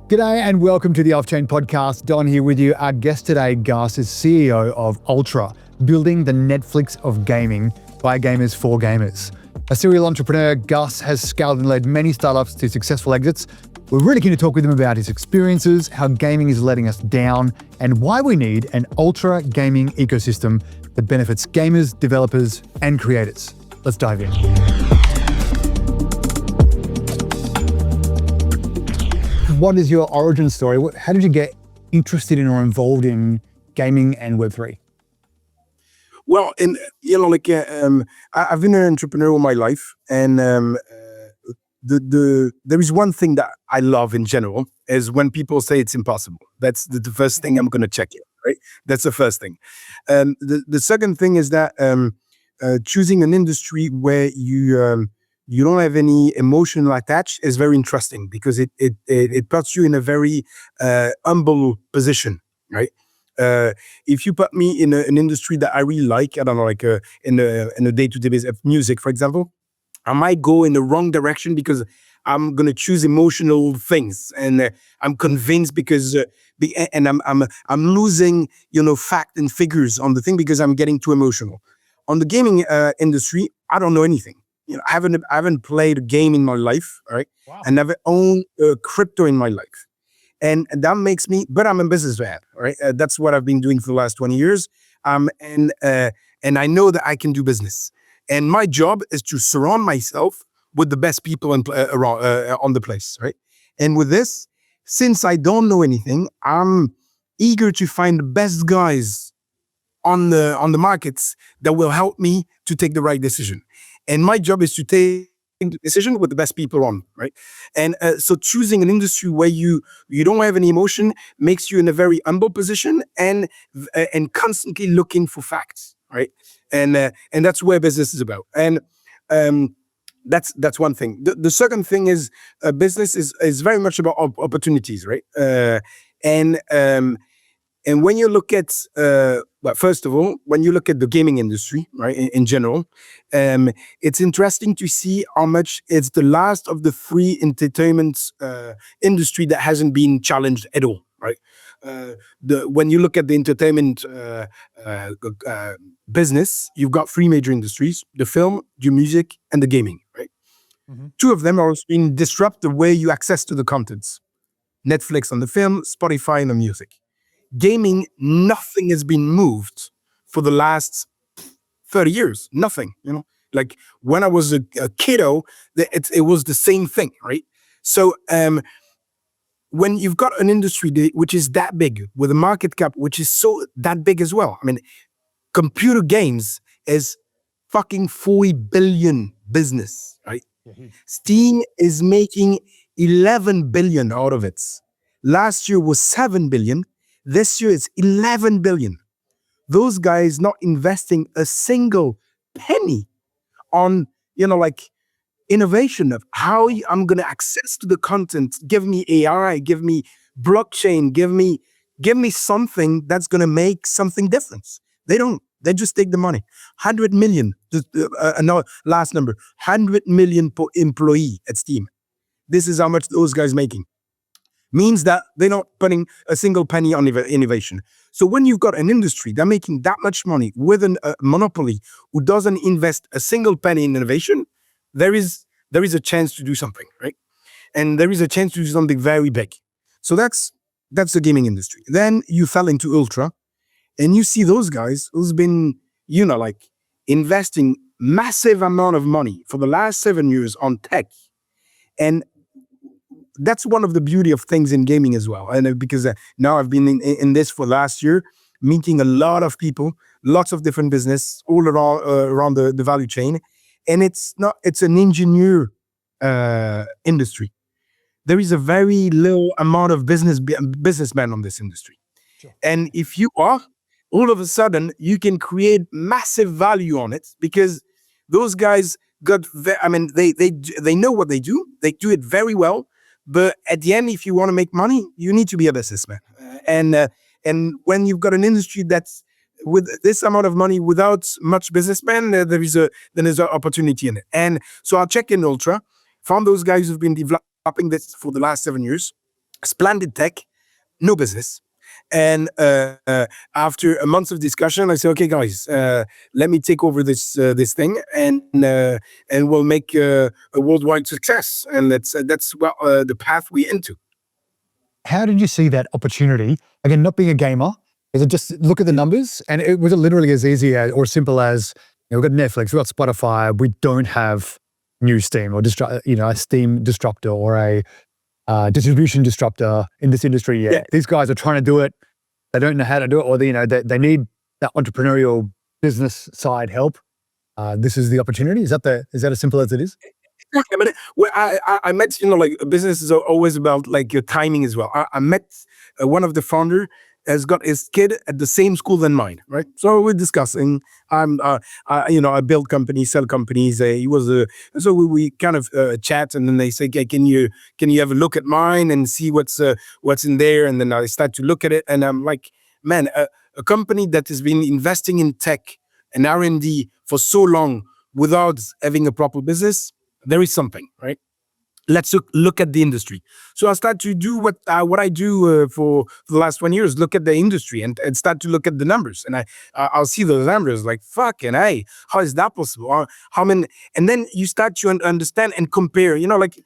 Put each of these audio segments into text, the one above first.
G'day and welcome to the Off-Chain Podcast. Don here with you. Our guest today, Gus, is CEO of Ultra, building the Netflix of gaming by gamers for gamers. A serial entrepreneur, Gus has scaled and led many startups to successful exits. We're really keen to talk with him about his experiences, how gaming is letting us down, and why we need an ultra gaming ecosystem that benefits gamers, developers, and creators. Let's dive in. What is your origin story? How did you get interested in or involved in gaming and Web3? Well, I've been an entrepreneur all my life, and there is one thing that I love in general is when people say it's impossible. That's the first thing I'm going to check it, right? That's the first thing. The second thing is that choosing an industry where you don't have any emotional attach is very interesting because it puts you in a very humble position, right? If you put me in an industry that I really like, I don't know, like in a day-to-day basis of music, for example, I might go in the wrong direction because I'm gonna choose emotional things, and I'm convinced because and I'm losing, fact and figures on the thing because I'm getting too emotional. On the gaming industry, I don't know anything. I haven't played a game in my life, right? Wow. I never owned crypto in my life. And that makes me, but I'm a businessman, right? That's what I've been doing for the last 20 years. And I know that I can do business. And my job is to surround myself with the best people around on the place, right? And with this, since I don't know anything, I'm eager to find the best guys on the markets that will help me to take the right decision. And my job is to take the decision with the best people on, right? And so choosing an industry where you don't have any emotion makes you in a very humble position and constantly looking for facts, right? And that's where business is about. And that's one thing. The second thing is business is very much about opportunities, right? And when you look at, first of all, when you look at the gaming industry, right, in general, it's interesting to see how much it's the last of the free entertainment industry that hasn't been challenged at all, right? When you look at the entertainment business, you've got three major industries: the film, the music, and the gaming, right? Mm-hmm. Two of them are being disrupt the way you access to the contents. Netflix on the film, Spotify on the music. Gaming, nothing has been moved for the last 30 years. Nothing, Like when I was a kiddo, it was the same thing, right? So when you've got an industry which is that big, with a market cap which is so that big as well. I mean, computer games is fucking 40 billion business, right? Mm-hmm. Steam is making 11 billion out of it. Last year was 7 billion. This year it's 11 billion. Those guys not investing a single penny on, innovation of how I'm going to access to the content. Give me AI, give me blockchain, give me something that's going to make something different. They don't. They just take the money. 100 million, last number, 100 million per employee at Steam. This is how much those guys making. Means that they're not putting a single penny on innovation. So when you've got an industry that's making that much money with a monopoly who doesn't invest a single penny in innovation, there is a chance to do something, right? And there is a chance to do something very big. So that's the gaming industry. Then you fell into Ultra, and you see those guys who's been, investing massive amount of money for the last 7 years on tech. And that's one of the beauty of things in gaming as well. And because now I've been in this for last year, meeting a lot of people, lots of different business all around the value chain. And it's an engineer industry. There is a very low amount of businessmen on this industry. Sure. And if you are, all of a sudden, you can create massive value on it because those guys they know what they do. They do it very well. But at the end, if you want to make money, you need to be a businessman. And when you've got an industry that's with this amount of money without much businessmen, there is an opportunity in it. And so I'll check in Ultra, found those guys who've been developing this for the last 7 years. splendid tech, no business. And after a month of discussion, I said, "Okay, guys, let me take over this thing, and we'll make a worldwide success." And that's well, the path we into. How did you see that opportunity? Again, not being a gamer, is it just look at the numbers? And was it literally as easy as, or simple as, we've got Netflix, we've got Spotify, we don't have new Steam or a Steam disruptor or a distribution disruptor in this industry yet. Yeah. These guys are trying to do it. They don't know how to do it, or they need that entrepreneurial business side help. This is the opportunity. Is that as simple as it is? I mean, I met, like business is always about like your timing as well. I met one of the founder has got his kid at the same school than mine, right? So we're discussing. I build companies, sell companies. He was so we kind of chat, and then they say, "Okay, can you have a look at mine and see what's in there?" And then I start to look at it, and I'm like, man, a company that has been investing in tech and R&D for so long without having a proper business, there is something, right? Let's look at the industry. So I start to do what I do for the last 20 years, look at the industry and start to look at the numbers. And I'll see the numbers like, fucking, hey, how is that possible? How many? And then you start to understand and compare, like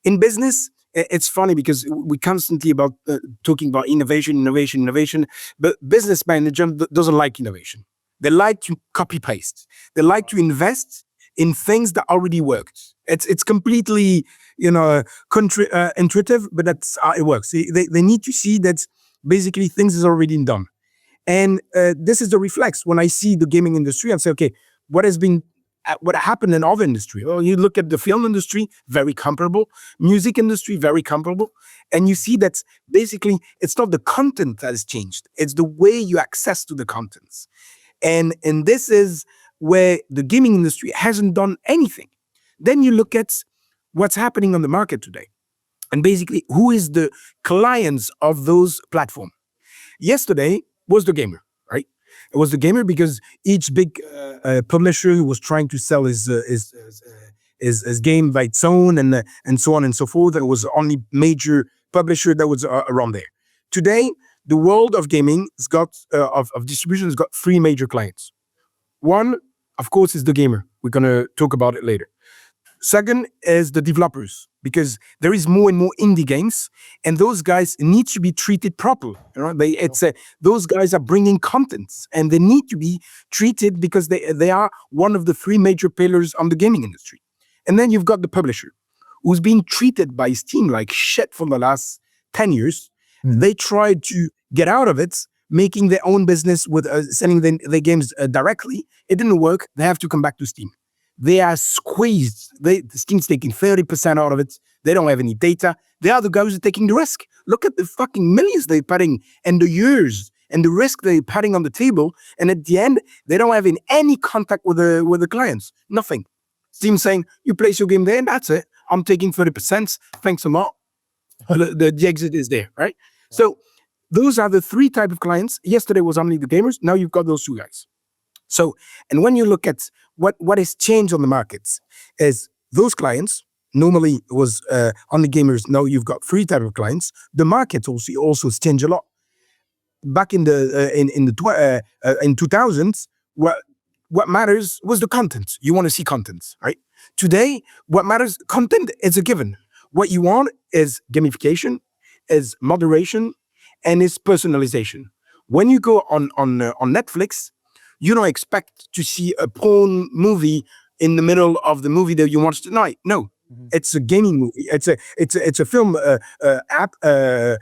in business, it's funny because we constantly about talking about innovation, but business management doesn't like innovation. They like to copy paste. They like to invest in things that already worked. It's completely, intuitive, but that's how it works. They need to see that basically things is already done. And this is the reflex when I see the gaming industry and say, okay, what happened in other industry? Well, you look at the film industry, very comparable, music industry, very comparable. And you see that basically it's not the content that has changed. It's the way you access to the contents. And this is where the gaming industry hasn't done anything. Then you look at what's happening on the market today. And basically, who is the clients of those platforms? Yesterday was the gamer, right? It was the gamer because each big publisher who was trying to sell his game by its own and so on and so forth. There was only major publisher that was around there. Today, the world of gaming has got of distribution has got three major clients. One, of course, is the gamer. We're gonna talk about it later. Second is the developers, because there is more and more indie games, and those guys need to be treated properly. Those guys are bringing contents, and they need to be treated because they are one of the three major pillars on the gaming industry. And then you've got the publisher, who's been treated by Steam like shit for the last 10 years. They tried to get out of it, making their own business with selling their games directly. It didn't work. They have to come back to Steam. They are squeezed. Steam's taking 30% out of it. They don't have any data. They are the guys who are taking the risk. Look at the fucking millions they're putting and the years and the risk they're putting on the table. And at the end, they don't have any contact with the clients. Nothing. Steam saying, you place your game there and that's it. I'm taking 30%. Thanks a lot. The exit is there, right? So those are the three type of clients. Yesterday was only the gamers. Now you've got those two guys. So, and when you look at what has changed on the markets, is those clients normally was only gamers. Now you've got three type of clients. The market also has changed a lot. Back in the in 2000s, what matters was the content. You want to see content, right? Today, what matters, content is a given. What you want is gamification, is moderation, and is personalization. When you go on Netflix, you don't expect to see a porn movie in the middle of the movie that you watch tonight. No, it's a gaming movie. It's a film app, a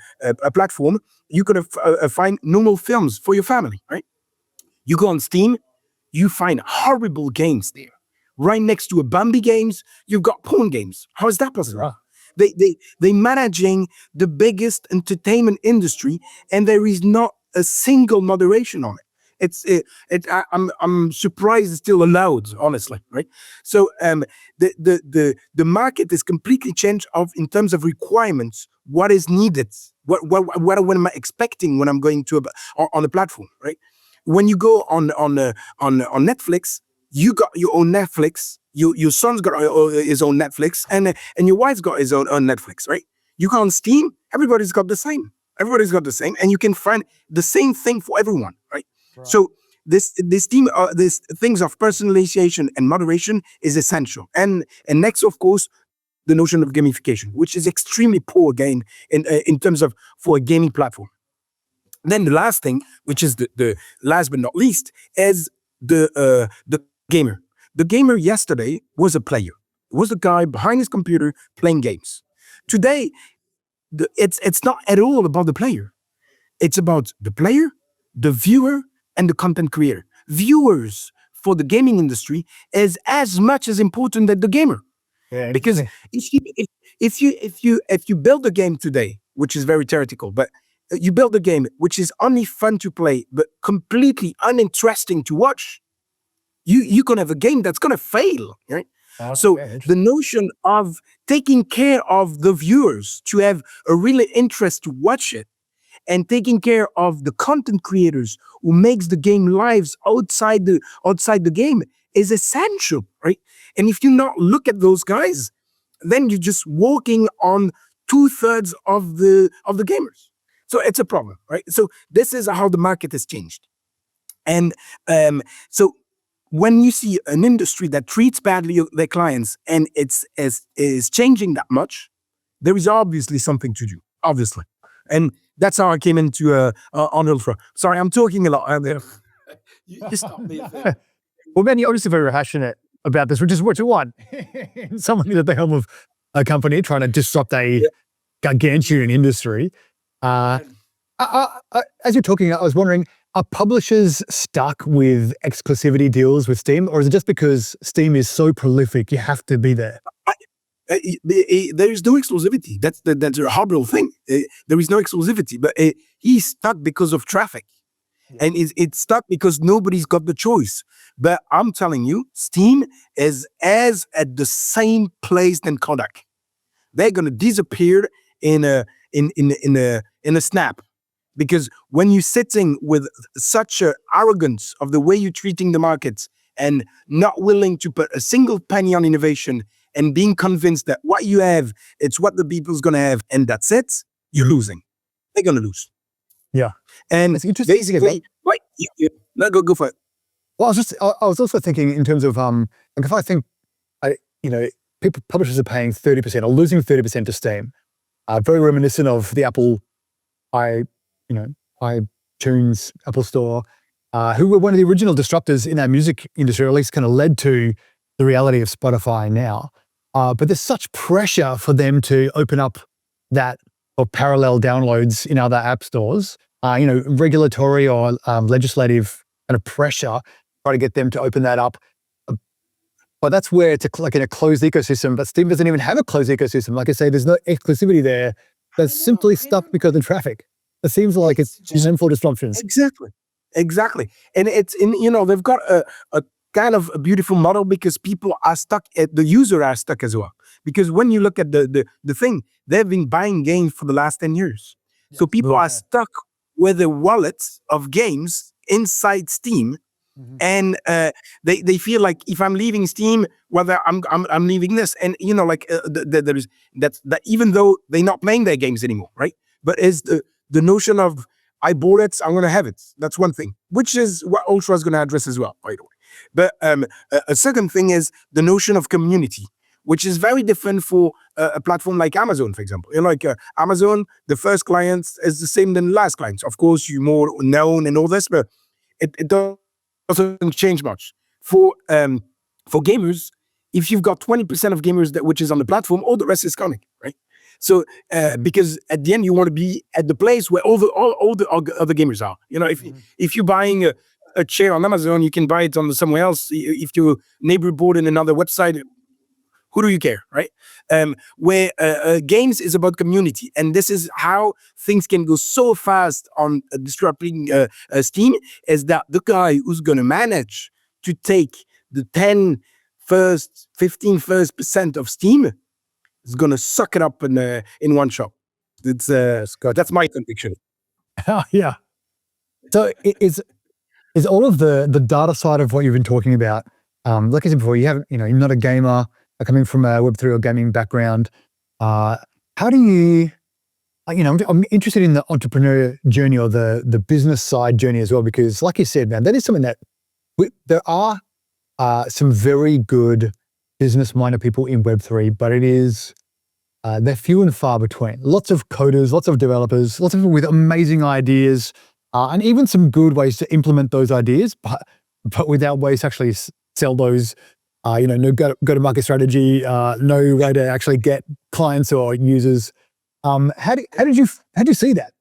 platform. You could find normal films for your family, right? You go on Steam, you find horrible games there. Right next to a Bambi games, you've got porn games. How is that possible? Right. They managing the biggest entertainment industry, and there is not a single moderation on it. I'm surprised it's still allowed, honestly, right? So the market is completely changed in terms of requirements. What is needed? What am I expecting when I'm going to on a platform, right? When you go on Netflix, you got your own Netflix. Your son's got his own Netflix, and your wife's got his own Netflix, right? You go on Steam, everybody's got the same. Everybody's got the same, and you can find the same thing for everyone, right? So this things of personalization and moderation is essential. And next, of course, the notion of gamification, which is extremely poor again in terms of for a gaming platform. Then the last thing, which is the last but not least, is the gamer. The gamer yesterday was a player. It was the guy behind his computer playing games. Today, it's not at all about the player. It's about the player, the viewer, and the content creator. Viewers for the gaming industry is as much as important as the gamer. Yeah, Because if you build a game today, which is very theoretical, but you build a game which is only fun to play but completely uninteresting to watch, you're gonna have a game that's gonna fail, right? So the notion of taking care of the viewers to have a real interest to watch it, and taking care of the content creators who makes the game lives outside the game is essential, right? And if you not look at those guys, then you're just walking on 2/3 of the gamers. So it's a problem, right? So this is how the market has changed. And so when you see an industry that treats badly their clients and is changing that much, there is obviously something to do, obviously. And that's how I came into on Ultra. Sorry, I'm talking a lot out there. You stop me. Well, man, you're obviously very passionate about this, which is what you want. Someone at the helm of a company trying to disrupt a gargantuan industry. As you're talking, I was wondering, are publishers stuck with exclusivity deals with Steam, or is it just because Steam is so prolific, you have to be there? There is no exclusivity. That's a horrible thing. There is no exclusivity, but he's stuck because of traffic. And it's stuck because nobody's got the choice. But I'm telling you, Steam is as at the same place than Kodak. They're gonna disappear in a snap. Because when you're sitting with such a arrogance of the way you're treating the markets and not willing to put a single penny on innovation and being convinced that what you have, it's what the people's gonna have, and that's it, you're losing. They're gonna lose. Yeah. And it's interesting. basically, wait, no, go for it. Well, I was also thinking in terms of, like if I think, publishers are paying 30% or losing 30% to Steam, very reminiscent of the Apple iTunes, Apple Store, who were one of the original disruptors in our music industry, or at least kind of led to the reality of Spotify now. But there's such pressure for them to open up that or parallel downloads in other app stores, regulatory or legislative kind of pressure, try to get them to open that up. But that's where it's like in a closed ecosystem, but Steam doesn't even have a closed ecosystem. Like I say, there's no exclusivity there. That's simply stuck because of traffic. It seems like it's sinful disruptions. Exactly. And it's they've got a kind of a beautiful model because people are stuck, the user are stuck as well. Because when you look at the thing, they've been buying games for the last 10 years. So people are stuck with a wallet of games inside Steam. And they feel like if I'm leaving Steam, whether I'm leaving this, and there is that even though they're not playing their games anymore, right? But is the notion of I bought it, I'm gonna have it. That's one thing, which is what Ultra is gonna address as well, by the way. But a second thing is the notion of community, which is very different for a platform like Amazon, for example. Amazon, the first client is the same than the last client. Of course, you're more known and all this, but it doesn't change much. For gamers, if you've got 20% of gamers which is on the platform, all the rest is coming, right? So because at the end you want to be at the place where all the other gamers are. If you're buying a chair on Amazon, you can buy it on somewhere else. If your neighbor bought in another website, who do you care, right? Where games is about community, and this is how things can go so fast on disrupting Steam, is that the guy who's going to manage to take the 15% of Steam is going to suck it up in one shot. That's my conviction. Yeah. So is all of the data side of what you've been talking about, like I said before, you're not a gamer, coming from a Web3 or gaming background, how How do you, I'm interested in the entrepreneur journey or the business side journey as well, because like you said, man, that is something that there are some very good business-minded people in Web3, but it is, they're few and far between. Lots of coders, lots of developers, lots of people with amazing ideas, and even some good ways to implement those ideas, but without ways to actually sell those, no go-to-market strategy, no way to actually get clients or users. How did you see that?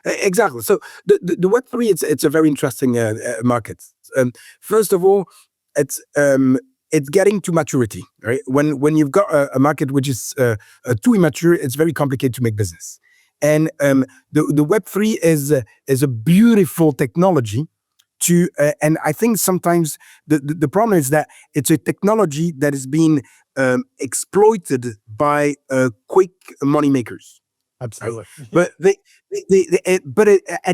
Exactly. So the Web3, it's a very interesting market. First of all, it's getting to maturity, right? When you've got a market which is too immature, it's very complicated to make business. And the Web3 is a beautiful technology to, and I think sometimes the problem is that it's a technology that is being exploited by quick money makers. Absolutely. But at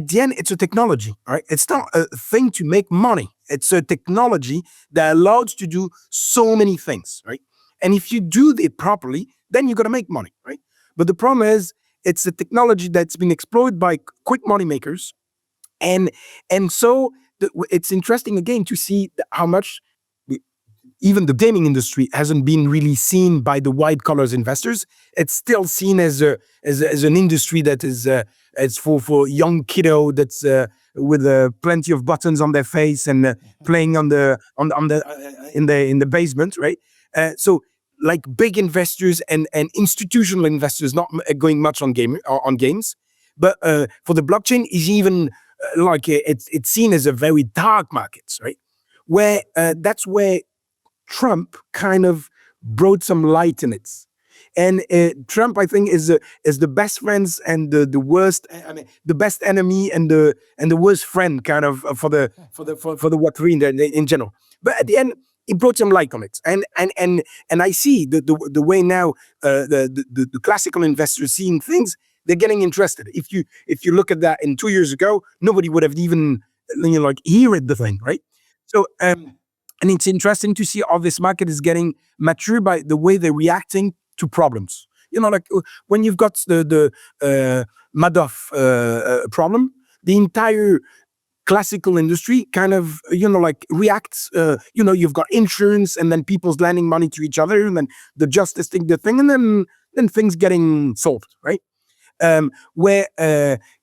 the end, it's a technology, right? It's not a thing to make money. It's a technology that allows to do so many things, right? And if you do it properly, then you're gonna make money, right? But the problem is, it's a technology that's been exploited by quick money makers, and so it's interesting again to see how much even the gaming industry hasn't been really seen by the white collars investors. It's still seen as an industry that is it's for young kiddo that's with plenty of buttons on their face and playing in the basement, right? So like big investors and institutional investors not going much on games, but for the blockchain is even it's seen as a very dark market, right? Where that's where Trump kind of brought some light in it. And Trump, I think, is the best friends and the worst. I mean, the best enemy and the worst friend, kind of for the Web3 in general. But at the end, he brought some light on it, and I see the way now the classical investors seeing things. They're getting interested. If you look at that in 2 years ago, nobody would have even heard the thing, right? So and it's interesting to see how this market is getting mature by the way they're reacting to problems. When you've got the Madoff problem, the entire classical industry kind of reacts. You've got insurance, and then people's lending money to each other, and then the justice thing, and then things getting solved, right? Where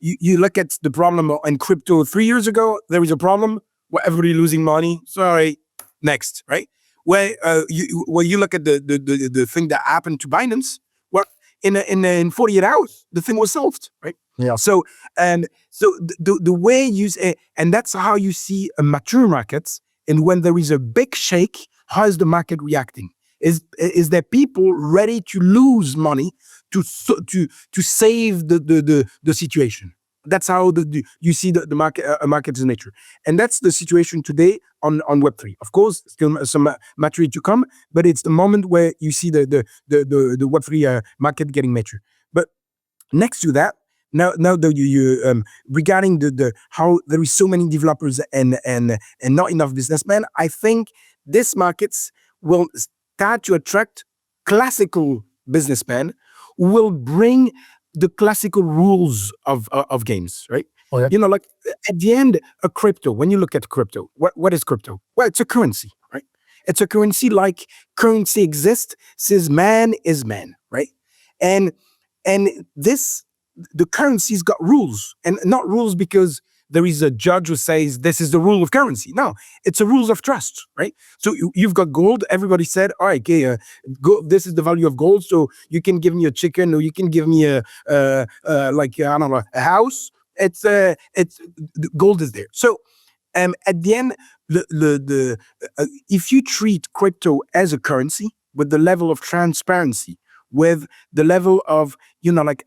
you look at the problem in crypto 3 years ago, there is a problem where everybody losing money. Sorry, next, right? Where you look at the thing that happened to Binance, well, in 48 hours, the thing was solved, right? Yeah. So the way you say, and that's how you see a mature market. And when there is a big shake, how is the market reacting? Is there people ready to lose money to save the situation? That's how you see the market's nature, and that's the situation today on Web3. Of course, still some maturity to come, but it's the moment where you see the Web3 market getting mature. But next to that, now that you regarding the how there is so many developers and not enough businessmen, I think this markets will start to attract classical businessmen who will bring the classical rules of games, right? Oh, yeah. At the end, a crypto, when you look at crypto, what is crypto? Well, it's a currency, right? It's a currency like currency exists, says man is man, right? And the currency's got rules, and not rules because there is a judge who says this is the rule of currency. No, it's a rules of trust, right? So you've got gold. Everybody said, all right, okay, this is the value of gold. So you can give me a chicken, or you can give me a I don't know, a house. It's gold is there. So at the end, if you treat crypto as a currency with the level of transparency, with the level of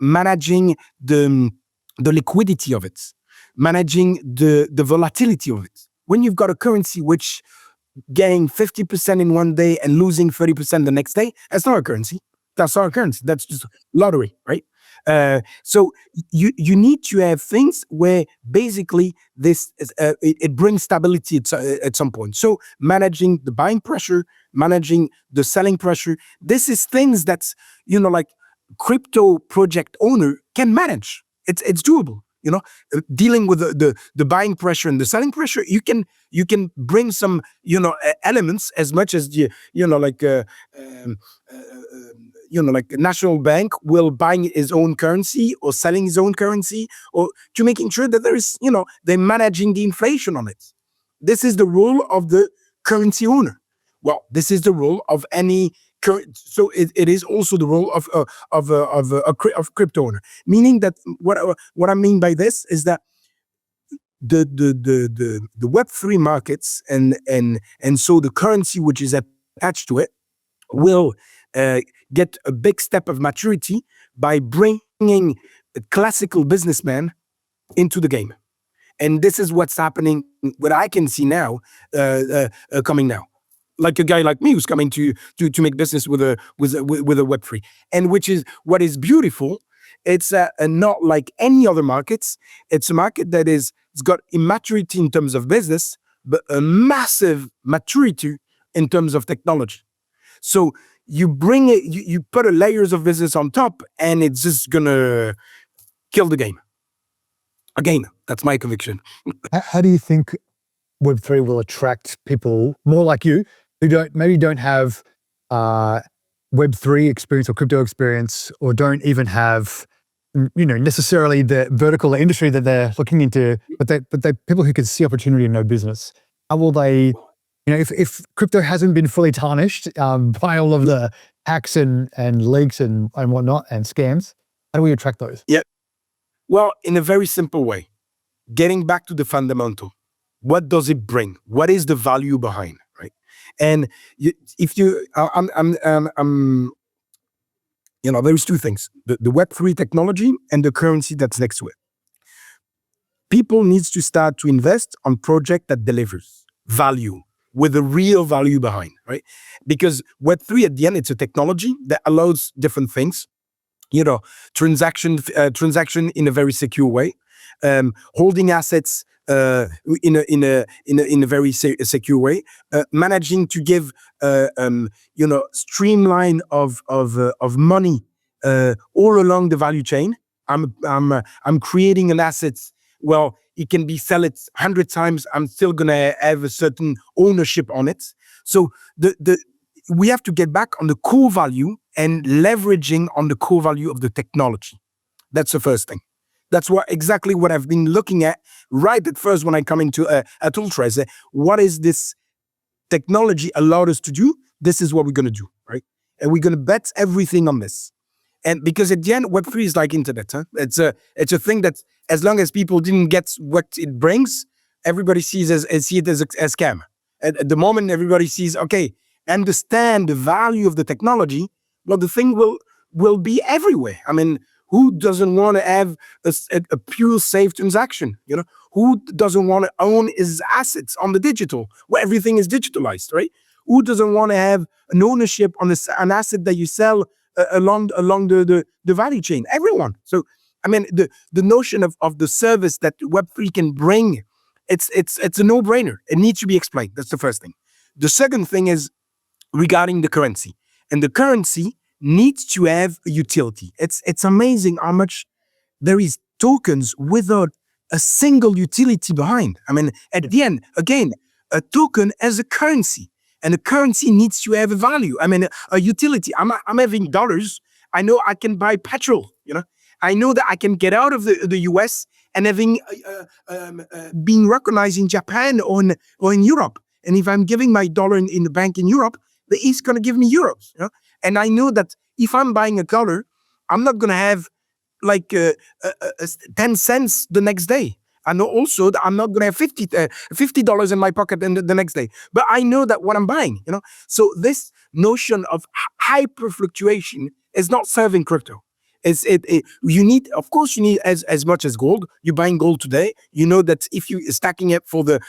managing the liquidity of it, managing the volatility of it. When you've got a currency which getting 50% in one day and losing 30% the next day, that's not a currency. That's not a currency. That's just lottery, right? So you need to have things where basically this it brings stability at some point. So managing the buying pressure, managing the selling pressure. This is things that's crypto project owner can manage. It's doable. Dealing with the buying pressure and the selling pressure, you can bring some elements as much as like a national bank will buying his own currency or selling his own currency, or to making sure that they're managing the inflation on it. This is the role of the currency owner. Well, this is the role of any so it is also the role of crypto owner. Meaning that what I mean by this is that the Web3 markets and so the currency which is attached to it will get a big step of maturity by bringing a classical businessman into the game. And this is what's happening, what I can see now, coming now. Like a guy like me who's coming to make business with a Web3, and which is what is beautiful. It's not like any other markets. It's a market that it's got immaturity in terms of business, but a massive maturity in terms of technology. So you bring it, you put a layers of business on top, and it's just gonna kill the game. Again, that's my conviction. How do you think Web3 will attract people more like you who don't have Web3 experience or crypto experience, or don't even have necessarily the vertical industry that they're looking into, but they people who can see opportunity in no business? How will they, if crypto hasn't been fully tarnished by all of the hacks and leaks and whatnot and scams, how do we attract those? Yeah. Well, in a very simple way, getting back to the fundamental. What does it bring? What is the value behind, right? And there's two things: the Web3 technology and the currency that's next to it. People needs to start to invest on project that delivers value with a real value behind, right? Because Web3 at the end, it's a technology that allows different things. Transaction in a very secure way, holding assets in a very secure way, managing to give streamline of money all along the value chain. I'm creating an asset. Well, it can be sell it 100 times. I'm still gonna have a certain ownership on it. So we have to get back on the core value and leveraging on the core value of the technology. That's the first thing. That's exactly what I've been looking at right at first when I come into at Ultra. I say, what is this technology allowed us to do? This is what we're going to do, right? And we're going to bet everything on this. And because at the end, Web3 is like internet. Huh? It's a thing that as long as people didn't get what it brings, everybody see it as a scam. At the moment, everybody sees, okay, understand the value of the technology, well, the thing will be everywhere. I mean, who doesn't want to have a pure safe transaction? Who doesn't want to own his assets on the digital, where everything is digitalized, right? Who doesn't want to have an ownership on an asset that you sell along the value chain? Everyone. So, I mean, the notion of the service that Web3 can bring, it's a no-brainer. It needs to be explained. That's the first thing. The second thing is regarding the currency. And the currency needs to have a utility. It's amazing how much there is tokens without a single utility behind. I mean, at the end, again, a token as a currency, and a currency needs to have a value. I mean, a utility. I'm having dollars. I know I can buy petrol. I know that I can get out of the US and having being recognized in Japan or in Europe. And if I'm giving my dollar in the bank in Europe, he's going to give me euros. And I know that if I'm buying a color, I'm not going to have like 10 cents the next day. I know also that I'm not going to have $50 in my pocket the next day. But I know that what I'm buying, So this notion of hyper fluctuation is not serving crypto. You need as much as gold. You're buying gold today. You know that if you stacking it for the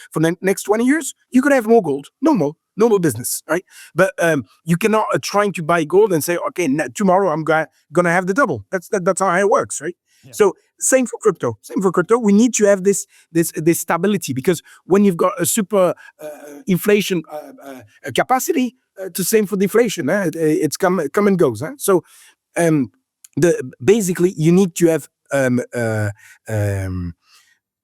next 20 years, you could have more gold. Normal business, right? But you cannot trying to buy gold and say, okay, tomorrow I'm gonna have the double. That's how it works, right? Yeah. So same for crypto. We need to have this stability, because when you've got a super inflation capacity, to same for deflation. It's come and goes. So basically you need to have a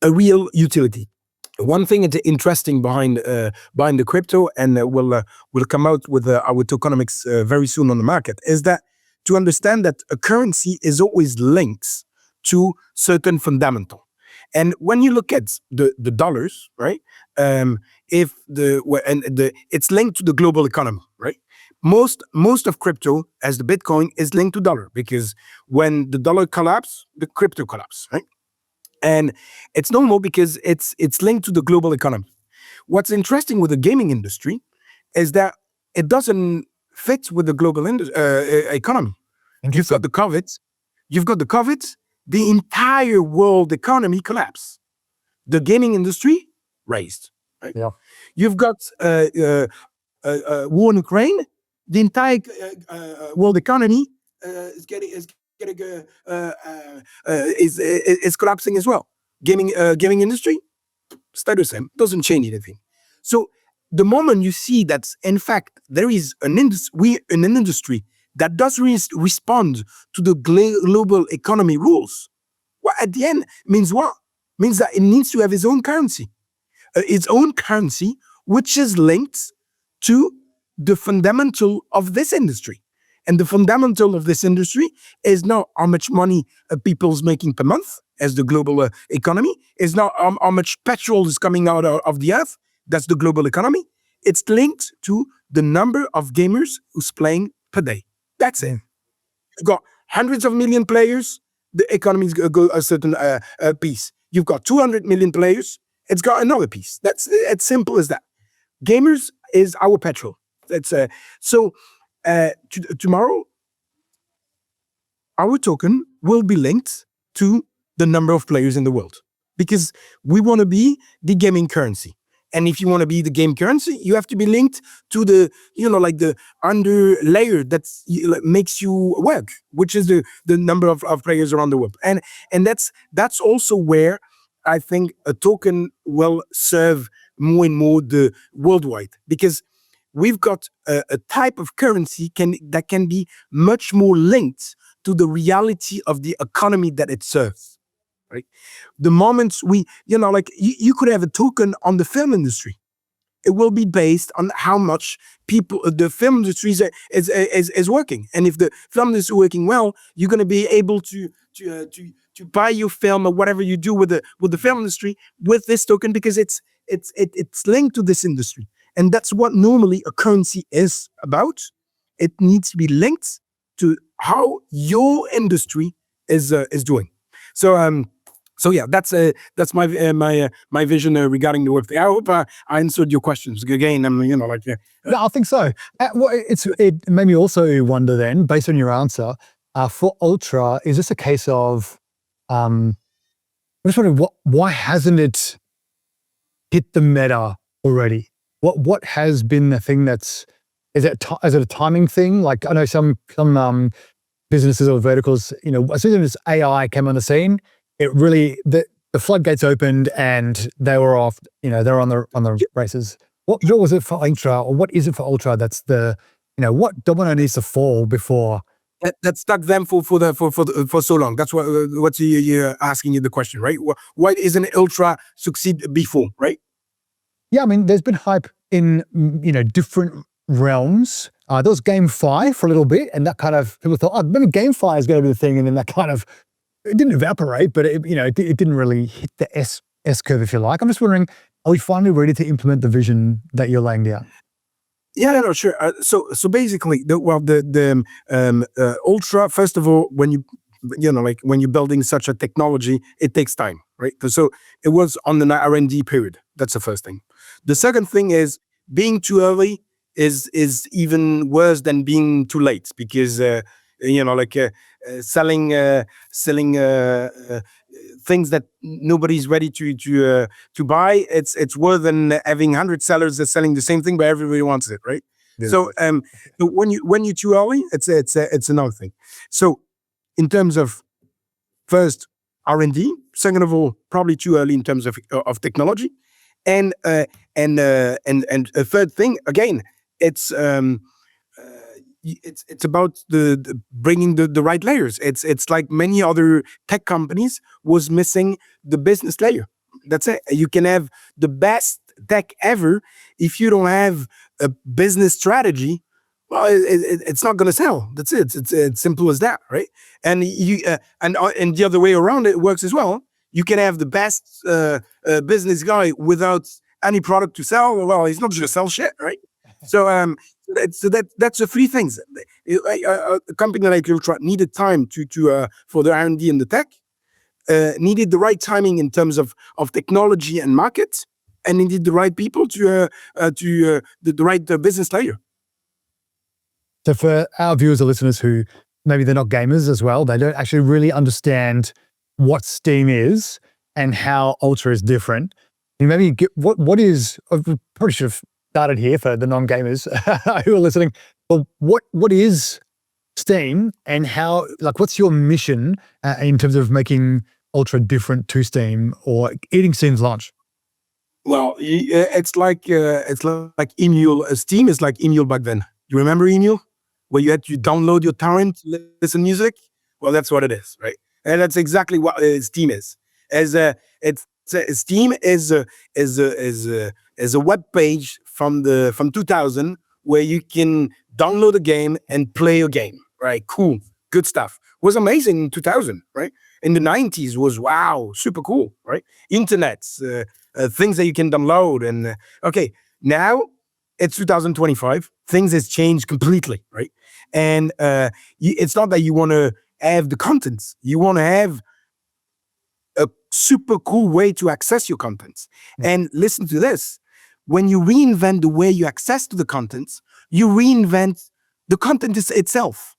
real utility. One thing that's interesting behind the crypto, and we'll come out with our tokenomics very soon on the market, is that to understand that a currency is always linked to certain fundamental. And when you look at the dollars, right? If it's linked to the global economy, right? Most of crypto, as the Bitcoin, is linked to dollar, because when the dollar collapse, the crypto collapse, right? And it's normal because it's linked to the global economy. What's interesting with the gaming industry is that it doesn't fit with the global economy. You've got the COVID, the entire world economy collapsed. The gaming industry raised. Right? Yeah. You've got war in Ukraine, the entire world economy is collapsing as well. Gaming industry, stay the same, doesn't change anything. So the moment you see that, in fact, there is an industry that does respond to the global economy rules, well, at the end means what? Means that it needs to have its own currency, which is linked to the fundamental of this industry. And the fundamental of this industry is not how much money people's making per month, as the global economy, is not how much petrol is coming out of the earth, that's the global economy. It's linked to the number of gamers who's playing per day. That's it. You've got hundreds of million players, the economy's go a certain piece. You've got 200 million players, it's got another piece. That's as simple as that. Gamers is our petrol. That's tomorrow, our token will be linked to the number of players in the world, because we want to be the gaming currency. And if you want to be the game currency, you have to be linked to the, like the under layer that makes you work, which is the number of players around the world. And that's also where I think a token will serve more and more the worldwide, because we've got a type of currency that can be much more linked to the reality of the economy that it serves. Right? The moment you could have a token on the film industry. It will be based on how much people, the film industry is working. And if the film industry is working well, you're going to be able to buy your film or whatever you do with the film industry with this token, because it's linked to this industry. And that's what normally a currency is about. It needs to be linked to how your industry is doing. So yeah, that's my vision regarding the Web3. I hope I answered your questions. Again, No, I think so. It made me also wonder then, based on your answer, for Ultra, is this a case of, I'm just wondering, why hasn't it hit the meta already? What has been the thing is it a timing thing? Like, I know some businesses or verticals, as soon as AI came on the scene, it really, the floodgates opened and they were off, they're on the races. What was it for Ultra, or what is it for Ultra that's what domino needs to fall before? That stuck them for so long. That's what you're asking you the question, right? Why isn't Ultra succeed before, right? Yeah, I mean, there's been hype in, different realms. There was GameFi for a little bit, and that kind of, people thought, oh, maybe GameFi is going to be the thing, and then that kind of, it didn't evaporate, but it didn't really hit the S curve, if you like. I'm just wondering, are we finally ready to implement the vision that you're laying down? Yeah, no, sure. So basically, the Ultra, first of all, when when you're building such a technology, it takes time, right? So it was on the R&D period. That's the first thing. The second thing is, being too early is even worse than being too late, because selling things that nobody's ready to buy, it's worse than having 100 sellers that's selling the same thing, but everybody wants it, right? Yeah. So when you're too early, it's another thing. So in terms of, first, R&D, second of all, probably too early in terms of technology, and a third thing, again, it's it's about the bringing the right layers. It's like many other tech companies was missing the business layer. That's it. You can have the best tech ever if you don't have a business strategy. Well, it's not going to sell. That's it. It's simple as that, right? And and the other way around, it works as well. You can have the best business guy without any product to sell. Well, he's not going to sell shit, right? So that's the three things. A company like Ultra needed time to for the R&D and the tech, needed the right timing in terms of technology and market, and needed the right people to the right business layer. So for our viewers or listeners who maybe they're not gamers as well, they don't actually really understand what Steam is and how Ultra is different. And maybe what is, I probably should have started here for the non-gamers who are listening. But what is Steam and how, like, what's your mission in terms of making Ultra different to Steam or eating Steam's lunch? Well, it's like email. Steam is like email back then. You remember email, where you had to download your torrent, listen music? Well, that's what it is, right? And that's exactly what Steam is. Steam is a web page from 2000 where you can download a game and play a game, right? Cool, good stuff. Was amazing in 2000, right? In the 90s was wow, super cool, right? Internets, things that you can download, and okay, now it's 2025. Things has changed completely, right? And it's not that you want to have the contents. You want to have a super cool way to access your contents. And listen to this. When you reinvent the way you access to the contents, you reinvent the content itself.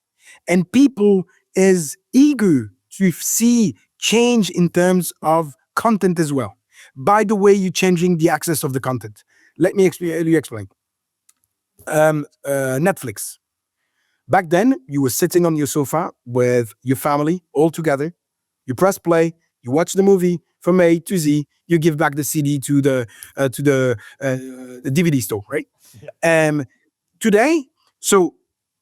And people is eager to see change in terms of content as well. By the way, you're changing the access of the content. Let me explain. Netflix. Back then, you were sitting on your sofa with your family all together. You press play, you watch the movie from A to Z. You give back the CD to the DVD store, right? Yeah. Today, so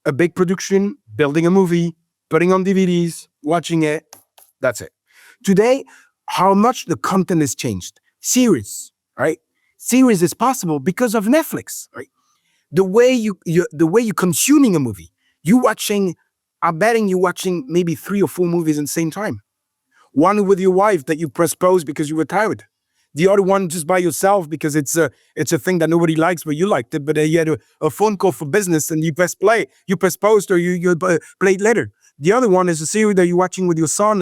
a big production, building a movie, putting on DVDs, watching it. That's it. Today, how much the content has changed. Series, right? Series is possible because of Netflix, right? The way you're consuming a movie, I'm betting you're watching maybe 3 or 4 movies at the same time. One with your wife that you press pause because you were tired. The other one just by yourself because it's a thing that nobody likes, but you liked it. But you had a phone call for business and you press play, you press pause, or you play it later. The other one is a series that you're watching with your son,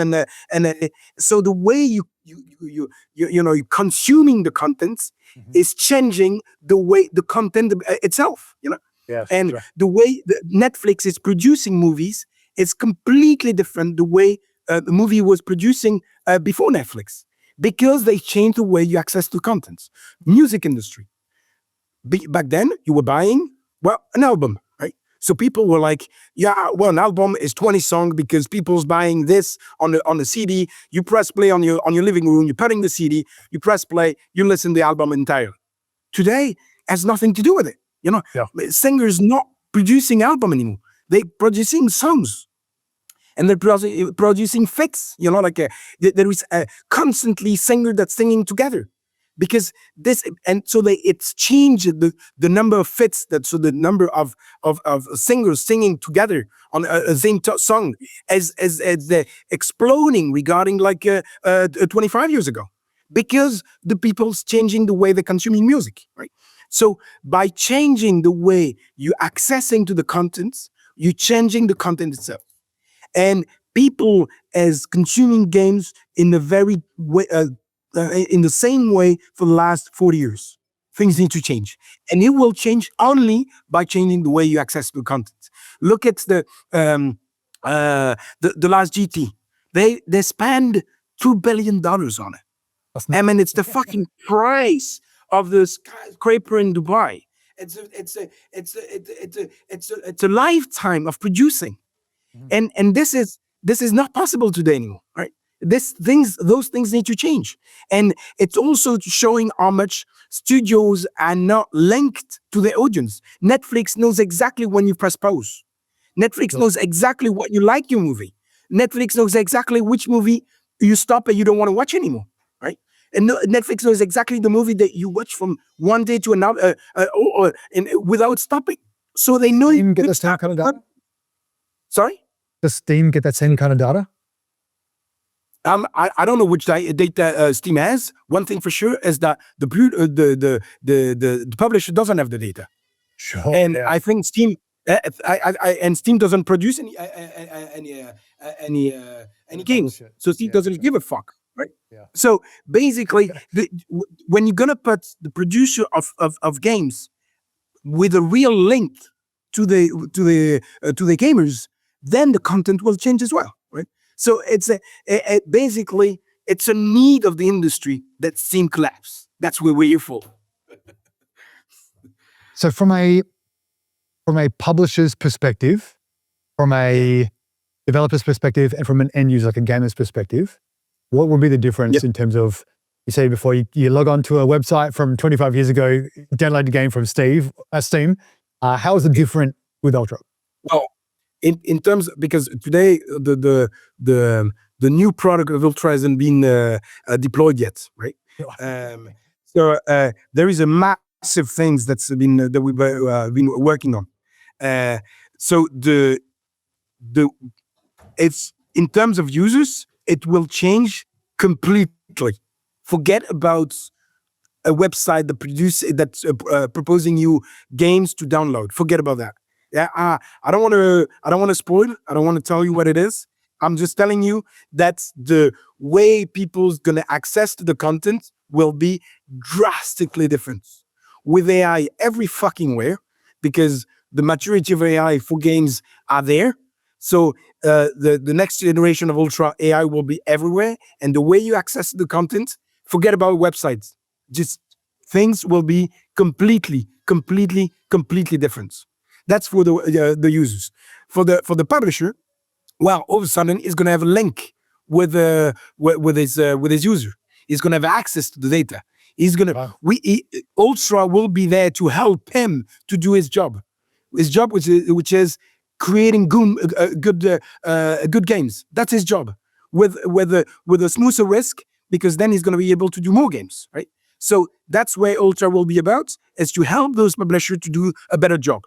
so the way you're consuming the contents is changing the way the content itself. Yes, and right. The way Netflix is producing movies is completely different the way the movie was producing before Netflix, because they changed the way you access to contents. Music industry. Back then, you were buying, an album, right? So people were like, yeah, well, an album is 20 songs because people's buying this on the CD. You press play on your living room, you're putting the CD, you press play, you listen to the album entirely. Today has nothing to do with it. Yeah. Singers not producing album anymore. They're producing songs. And they're producing fits, there is a constantly singer that's singing together, because it's changed the number of fits, so the number of singers singing together on a same song as exploding regarding 25 years ago, because the people's changing the way they're consuming music, right? So by changing the way you're accessing to the contents, you're changing the content itself. And people as consuming games in the very way, in the same way for the last 40 years. Things need to change, and it will change only by changing the way you access the content. Look at the last GT. They spend $2 billion on it. I mean, it's the fucking price of the skyscraper in Dubai. It's a lifetime of producing. And this is not possible today anymore, right? Those things need to change. And it's also showing how much studios are not linked to the audience. Netflix knows exactly when you press pause. Netflix knows exactly what you like your movie. Netflix knows exactly which movie you stop and you don't want to watch anymore, right? And Netflix knows exactly the movie that you watch from one day to another, without stopping. So they know. Steam get the same kind of data? Sorry? Does Steam get that same kind of data? I don't know which data Steam has. One thing for sure is that the publisher doesn't have the data. Sure. And I think Steam and Steam doesn't produce any games, so Steam doesn't give a fuck, right? Yeah. So basically, when you're gonna put the producer of games with a real link to the gamers, then the content will change as well, right? So it's basically it's a need of the industry that Steam collapse. That's where we're here for. So from a publisher's perspective, from a developer's perspective, and from an end user, like a gamer's perspective, what would be the difference in terms of, you say before, you log on to a website from 25 years ago, download the game from Steam. How is it different with Ultra? Well, in terms, because today the new product of Ultra hasn't been deployed yet, right? So there is a massive things that we've been working on. So it's in terms of users, it will change completely. Forget about a website that's proposing you games to download. Forget about that. Yeah, I don't want to spoil. I don't want to tell you what it is. I'm just telling you that the way people's gonna access to the content will be drastically different with AI every fucking where, because the maturity of AI for games are there. So the next generation of Ultra AI will be everywhere, and the way you access the content, forget about websites. Just things will be completely different. That's for the users. For the publisher, well, all of a sudden he's going to have a link with his user. He's going to have access to the data. He's going to Ultra will be there to help him to do his job. His job, which is creating good games. That's his job. With a smoother risk, because then he's going to be able to do more games, right? So that's where Ultra will be about, is to help those publishers to do a better job.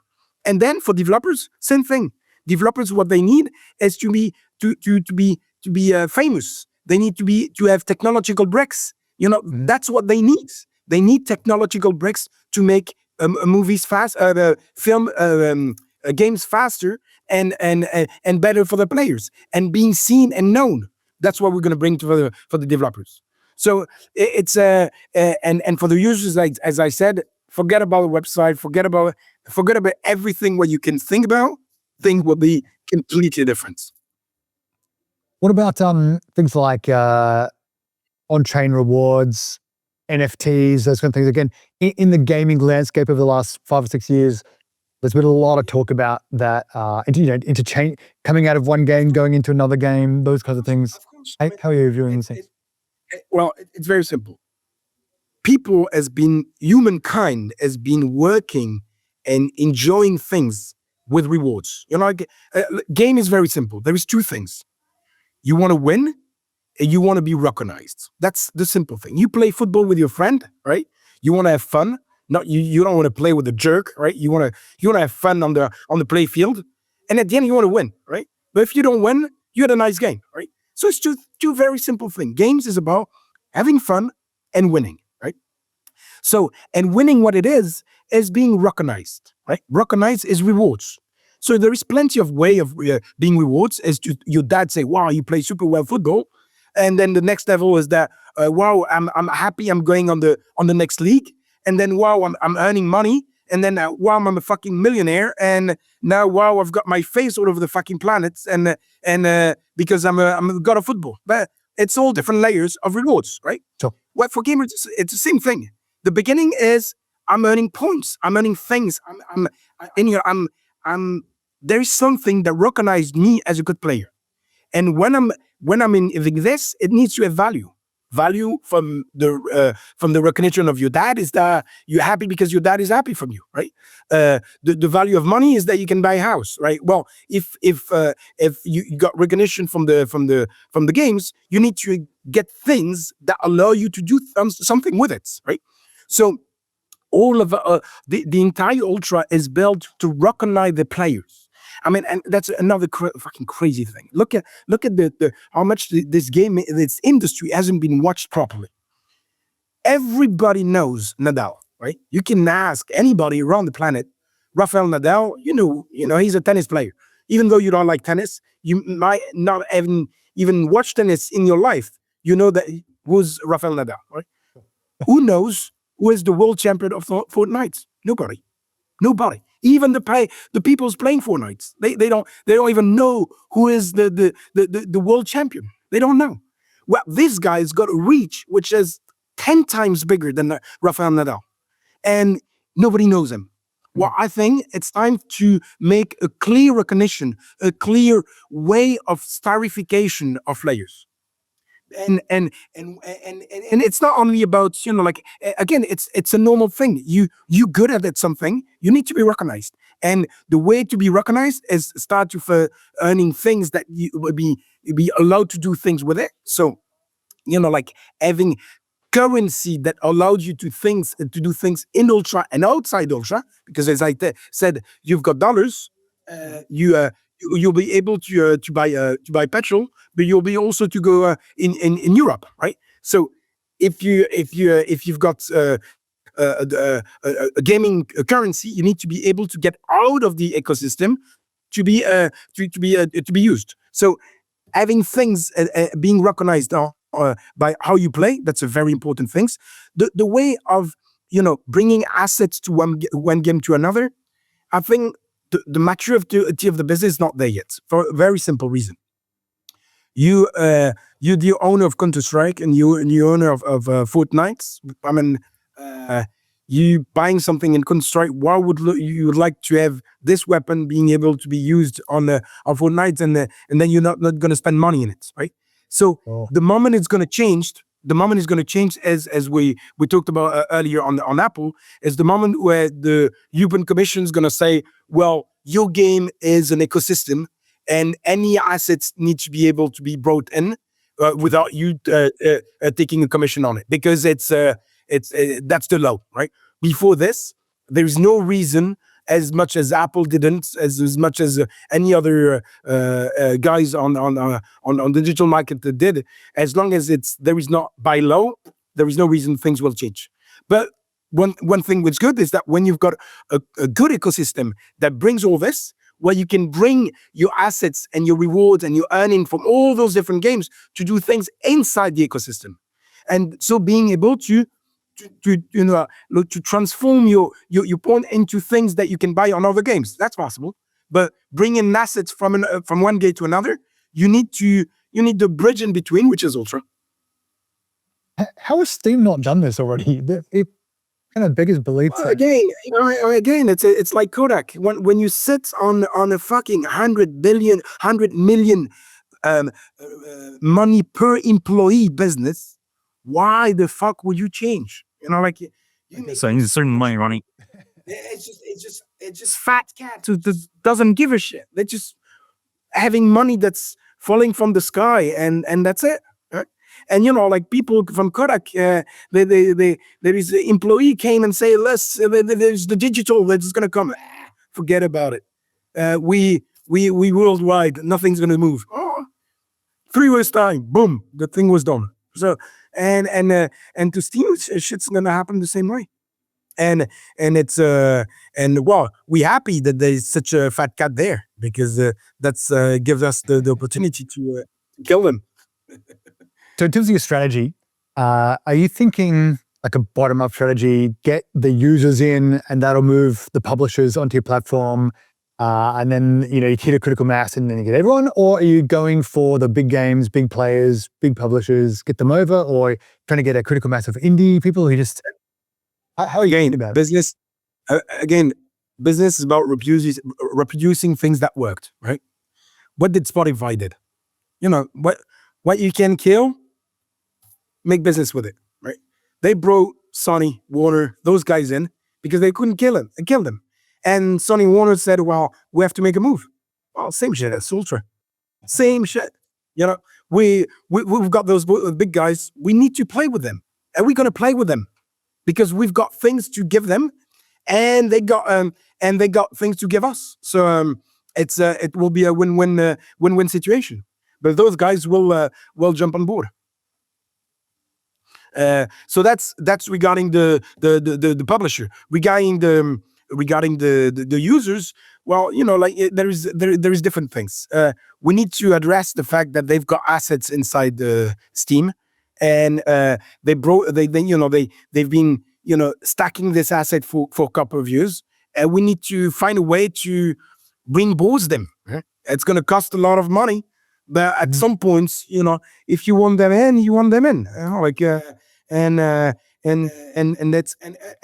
And then for developers, same thing. Developers, what they need is to be famous. They need to have technological breaks. That's what they need. They need technological breaks to make movies fast, games faster and better for the players, and being seen and known. That's what we're going to bring for the developers. So it's and for the users, like as I said, forget about the website, forget about everything what you can think about. Things will be completely different. What about things like on-chain rewards, NFTs, those kind of things? Again, in the gaming landscape over the last 5 or 6 years, there's been a lot of talk about that, interchange, coming out of one game, going into another game, those kinds of things. How are you viewing these things? Well, it's very simple. Humankind has been working and enjoying things with rewards. Game is very simple. There is two things. You want to win and you want to be recognized. That's the simple thing. You play football with your friend, right? You want to have fun. Not you don't want to play with a jerk, right? You want to have fun on the play field. And at the end you want to win, right? But if you don't win, you had a nice game, right? So it's two very simple things. Games is about having fun and winning, right? So, and winning, what it is being recognized, right? Recognized is rewards. So there is plenty of way of being rewards, as to your dad say, wow, you play super well football. And then the next level is that, wow, I'm happy I'm going on the next league. And then, wow, I'm earning money. And then, wow, I'm a fucking millionaire. And now, wow, I've got my face all over the fucking planet. And because I'm a god of football. But it's all different layers of rewards, right? Sure. Well, for gamers, it's the same thing. The beginning is I'm earning points. I'm earning things. There is something that recognized me as a good player. And when I'm in this, it needs to have value. value from the recognition of your dad is that you're happy because your dad is happy from you, right? The value of money is that you can buy a house, right? Well, if you got recognition from the games, you need to get things that allow you to do something with it, right? So all of the entire Ultra is built to recognize the players. I mean, and that's another fucking crazy thing. Look at the how much this game, this industry hasn't been watched properly. Everybody knows Nadal, right? You can ask anybody around the planet. Rafael Nadal, he's a tennis player. Even though you don't like tennis, you might not even watch tennis in your life. You know that who's Rafael Nadal, right? Who knows who is the world champion of Fortnite? Nobody. Even the people's playing Fortnite, they don't even know who is the world champion. They don't know. Well, this guy's got a reach which is 10 times bigger than Rafael Nadal, and nobody knows him. Well, I think it's time to make a clear recognition, a clear way of starification of players. And it's not only about, again, it's a normal thing. You good at something, you need to be recognized, and the way to be recognized is start with earning things that you will be allowed to do things with it. So like having currency that allowed you to do things in Ultra and outside Ultra, because as I said, you've got dollars, you'll be able to buy petrol, but you'll be also to go in Europe, right? So if you've got a gaming currency, you need to be able to get out of the ecosystem to be used. So having things being recognized by how you play, that's a very important thing. The way of bringing assets to one game to another, I think the maturity of the business is not there yet, for a very simple reason. You're the owner of Counter-Strike, and you're the owner of Fortnite. I mean, you buying something in Counter-Strike, why would you like to have this weapon being able to be used on Fortnite, and then you're not going to spend money in it, right? So the moment it's going to change, as we talked about earlier on Apple, is the moment where the European Commission is going to say, well, your game is an ecosystem, and any assets need to be able to be brought in without you taking a commission on it, because that's the law, right? Before this, there's no reason, as much as Apple didn't, as much as any other guys on the digital market that did, as long as there is not by law, there is no reason things will change. But one thing that's good is that when you've got a good ecosystem that brings all this, where you can bring your assets and your rewards and your earning from all those different games to do things inside the ecosystem, and so being able to transform your point into things that you can buy on other games, that's possible. But bringing assets from one game to another, you need the bridge in between, which is Ultra. How has Steam not done this already? It kind of beggars belief. Well, again, it's like Kodak. When you sit on a fucking 100 million money per employee business, why the fuck would you change? So you need a certain money running. It's just fat cats who doesn't give a shit. They're just having money that's falling from the sky, and that's it. Right? And like people from Kodak, there is an employee came and say, there's the digital that's gonna come. Forget about it. We worldwide, nothing's gonna move. 3 years time, boom, the thing was done. So and to Steam, shit's gonna happen the same way. And it's well, we're happy that there's such a fat cat there, because that's gives us the opportunity to kill them. So in terms of your strategy, are you thinking like a bottom-up strategy, get the users in, and that'll move the publishers onto your platform, and then you hit a critical mass and then you get everyone? Or are you going for the big games, big players, big publishers, get them over, or trying to get a critical mass of indie people who just... How are you going about it? Business, business is about reproducing things that worked, right? What did Spotify did? What you can kill, make business with it, right? They brought Sony, Warner, those guys in because they couldn't kill them. And Sony Warner said, well, we have to make a move. Well, same shit as Ultra. Same shit. You know, we've got those big guys. We need to play with them. And we're going to play with them because we've got things to give them and they got things to give us. So it will be a win-win situation. But those guys will jump on board. So that's regarding the publisher. Regarding the users, well, you know, like there is different things. We need to address the fact that they've got assets inside Steam, and they've been stacking this asset for a couple of years, and we need to find a way to reimburse them. It's going to cost a lot of money, but at some points, you know, if you want them in, you want them in. And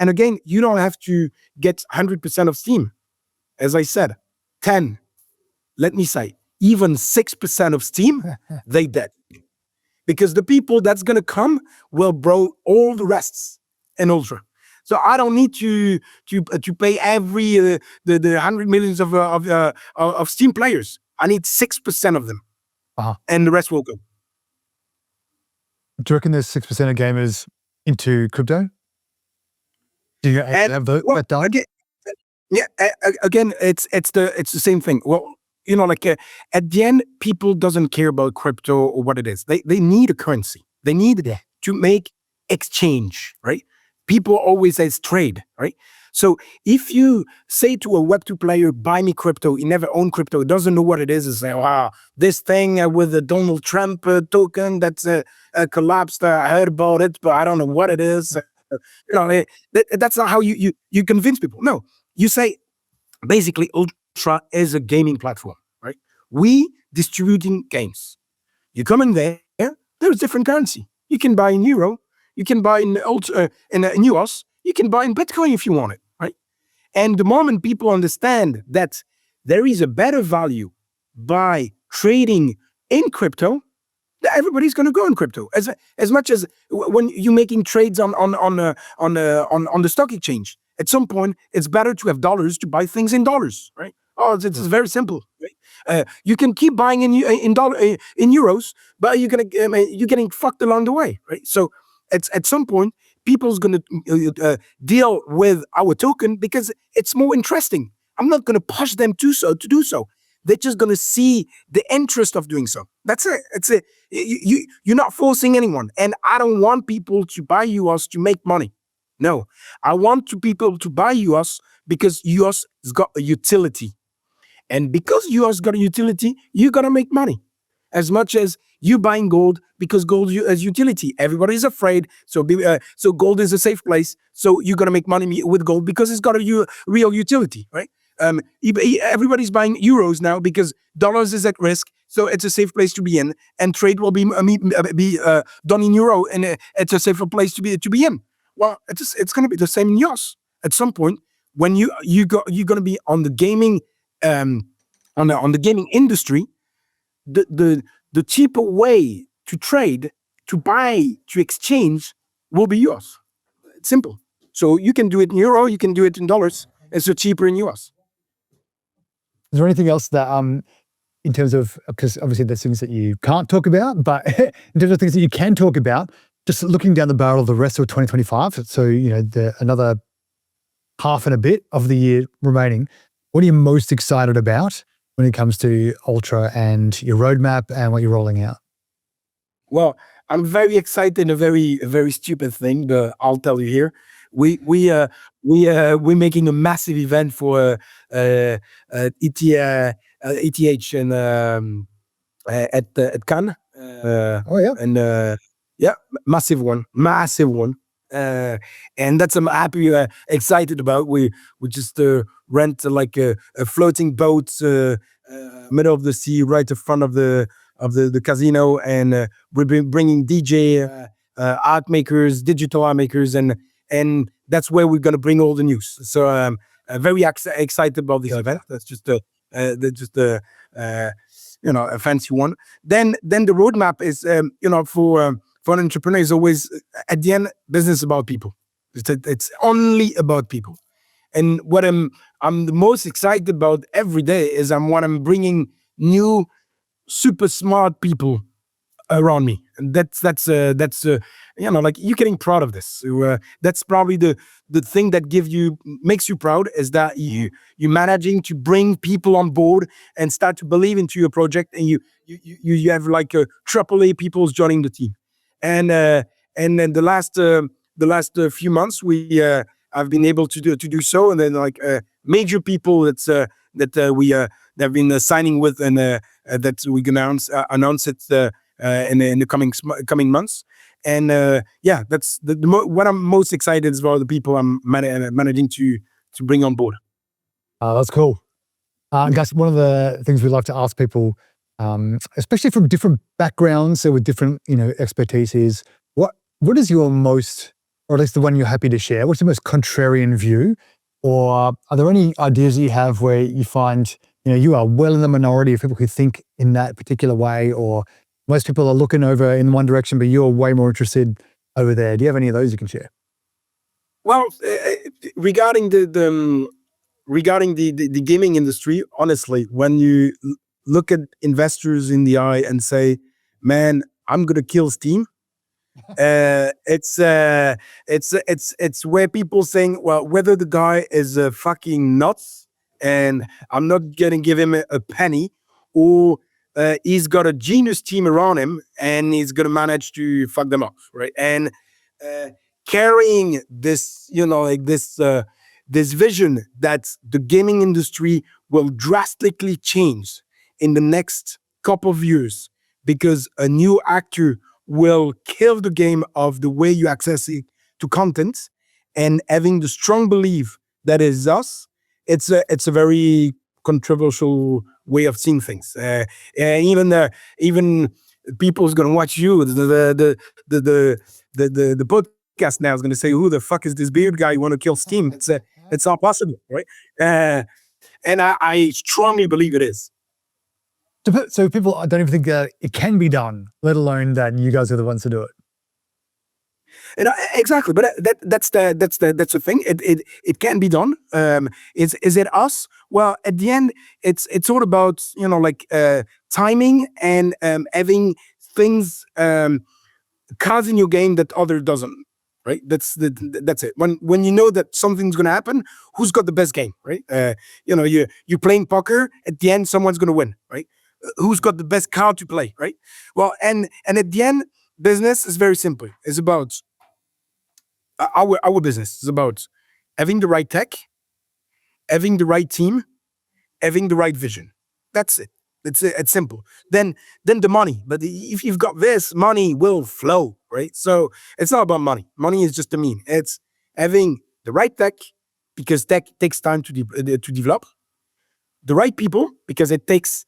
again, you don't have to get 100% of Steam. As I said, 10, let me say, even 6% of Steam, they dead. Because the people that's gonna come will bro all the rests in Ultra. So I don't need to pay every the 100 millions of Steam players. I need 6% of them, and the rest will go. Do you reckon there's 6% of gamers into crypto? Do you have that data? Again, it's the same thing. Well, you know, like at the end, people doesn't care about crypto or what it is. They need a currency. They need to make exchange, right? People always say trade, right? So if you say to a Web2 player, buy me crypto, he never owned crypto, doesn't know what it is, and say, wow, this thing with the Donald Trump token that's collapsed, I heard about it, but I don't know what it is. You know, that's not how you convince people. No, you say, basically, Ultra is a gaming platform, right? We distributing games. You come in there, there's different currency. You can buy in euro, you can buy in US, you can buy in Bitcoin if you want it, right? And the moment people understand that there is a better value by trading in crypto, everybody's going to go in crypto. As much as when you're making trades on the stock exchange, at some point it's better to have dollars to buy things in dollars, right? Oh, it's very simple, right? You can keep buying in euros, but you're getting fucked along the way, right? So at some point, people's going to deal with our token because it's more interesting. I'm not going to push them to do so. They're just going to see the interest of doing so. That's it. It's it. You're not forcing anyone. And I don't want people to buy US to make money. No, I want people to buy US because US has got a utility. And because US got a utility, you're going to make money. As much as you buying gold because gold has utility. Everybody's afraid. So gold is a safe place. So you're going to make money with gold because it's got a real utility, right? Everybody's buying euros now because dollars is at risk. So it's a safe place to be in, and trade will be done in euro, and it's a safer place to be in. Well, it's going to be the same in US. At some point, when you're going to be on the gaming on the gaming industry, the cheaper way to trade, to buy, to exchange will be US. It's simple. So you can do it in euro, you can do it in dollars. It's cheaper in US. Is there anything else that, in terms of, because obviously there's things that you can't talk about, but in terms of things that you can talk about, just looking down the barrel of the rest of 2025, so, you know, another half and a bit of the year remaining, what are you most excited about when it comes to Ultra and your roadmap and what you're rolling out? Well, I'm very excited. A very stupid thing, but I'll tell you here. We're making a massive event for ETH and at Cannes. And massive one. And that's I'm happy, excited about. We just rent like a floating boat middle of the sea, right in front of the casino, and we're bringing DJ art makers, digital art makers, and that's where we're gonna bring all the news. So I'm very excited about this event. That's just a fancy one. Then the roadmap is for for an entrepreneur is always, at the end, business is about people. It's only about people. And what I'm the most excited about every day is I'm bringing new super smart people around me, and that's like, you're getting proud of this. So, that's probably the thing that makes you proud, is that you're managing to bring people on board and start to believe into your project, and you have like a AAA people joining the team. And then the last few months, I've been able to do so, and then like major people that have been signing with, and that we can announce it in the coming months. And that's what I'm most excited is about, the people I'm managing to bring on board. That's cool. Gus, one of the things we like to ask people, especially from different backgrounds, so with different expertise, is what is your most, or at least the one you're happy to share, what's the most contrarian view? Or are there any ideas you have where you find you are well in the minority of people who think in that particular way, or most people are looking over in one direction, but you're way more interested over there? Do you have any of those you can share? Well, regarding the gaming industry, honestly, when you look at investors in the eye and say, "Man, I'm gonna kill Steam," it's where people saying, well, whether the guy is fucking nuts and I'm not gonna give him a penny, or he's got a genius team around him and he's gonna manage to fuck them up, right? And carrying this, this vision that the gaming industry will drastically change in the next couple of years, because a new actor will kill the game of the way you access it to content, and having the strong belief that is us, it's a very controversial way of seeing things. And even people's gonna watch you, the podcast now is gonna say, "Who the fuck is this beard guy? You want to kill Steam?" It's not possible, right? And I strongly believe it is. So people don't even think that it can be done, let alone that you guys are the ones to do it. And exactly, but that's the thing. It can be done. Is it us? Well, at the end, it's all about timing and having things cards in your game that other doesn't. Right. That's it. When you know that something's going to happen, who's got the best game? Right. You're playing poker. At the end, someone's going to win. Right. Who's got the best card to play? Right. Well, and at the end, business is very simple. It's about our business is about having the right tech, having the right team, having the right vision. That's it. It's simple. Then the money. But if you've got this, money will flow, right? So it's not about money. Money is just a mean. It's having the right tech, because tech takes time to develop. The right people, because it takes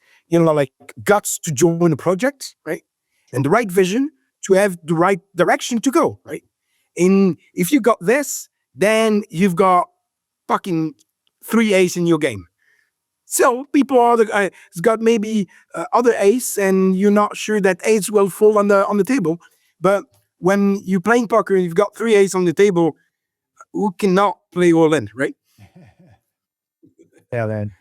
guts to join a project, right? And the right vision to have the right direction to go, right? And if you got this, then you've got fucking 3 ace in your game. So people has got maybe other ace, and you're not sure that ace will fall on the table. But when you're playing poker and you've got 3 ace on the table, who cannot play all in, right? Yeah, man.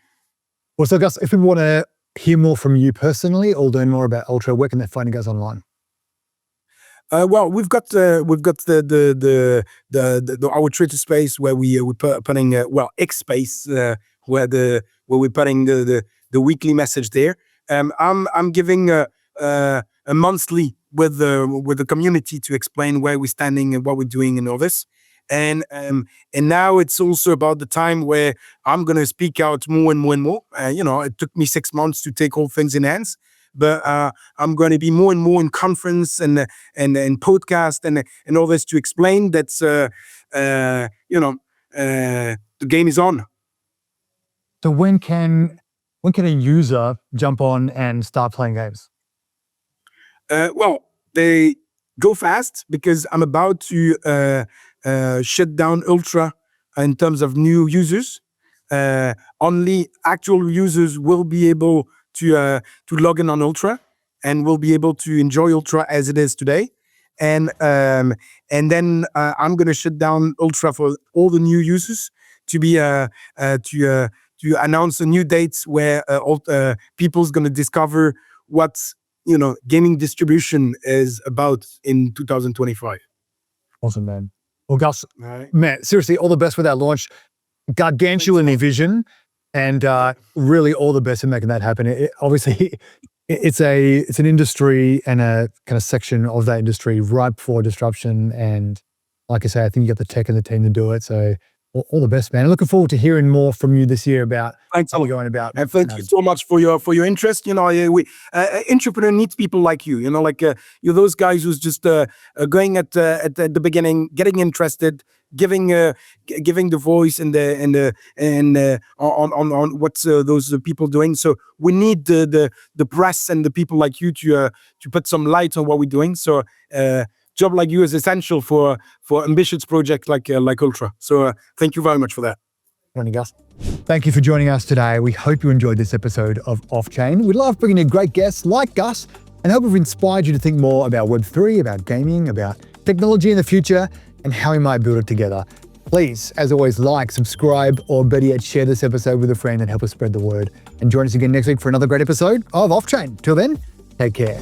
Well, so Gus, if people want to hear more from you personally or learn more about Ultra, where can they find you guys online? Well, we've got our Twitter space where we're putting X space where we're putting the weekly message there. I'm giving a monthly with the community to explain where we're standing and what we're doing and all this. And now it's also about the time where I'm gonna speak out more and more and more. It took me 6 months to take all things in hands, but I'm going to be more and more in conference and podcast and all this to explain that the game is on. So when can a user jump on and start playing games? Well, they go fast, because I'm about to shut down Ultra in terms of new users. Only actual users will be able to log in on Ultra and will be able to enjoy Ultra as it is today. and then I'm gonna shut down Ultra for all the new users to be to announce a new date where people's gonna discover what gaming distribution is about in 2025. Awesome, man. Well, Gus, Right. man, seriously, all the best with that launch. Gargantuan vision, and really all the best in making that happen. Obviously, it's an industry and a kind of section of that industry ripe for disruption. And like I say, I think you got the tech and the team to do it. So all the best, man. Looking forward to hearing more from you this year about Thanks a how lot. we're going about. And thank you so much for your interest. Entrepreneur needs people like you. You're those guys who's just going at the beginning, getting interested, giving the voice and on what's those people doing. So we need the press and the people like you to put some light on what we're doing. So job like you is essential for ambitious projects like Ultra. So thank you very much for that. Gus. Thank you for joining us today. We hope you enjoyed this episode of Offchain. We love bringing in great guests like Gus and hope we've inspired you to think more about Web3, about gaming, about technology in the future, and how we might build it together. Please, as always, like, subscribe, or better yet, share this episode with a friend and help us spread the word. And join us again next week for another great episode of Offchain. Till then, take care.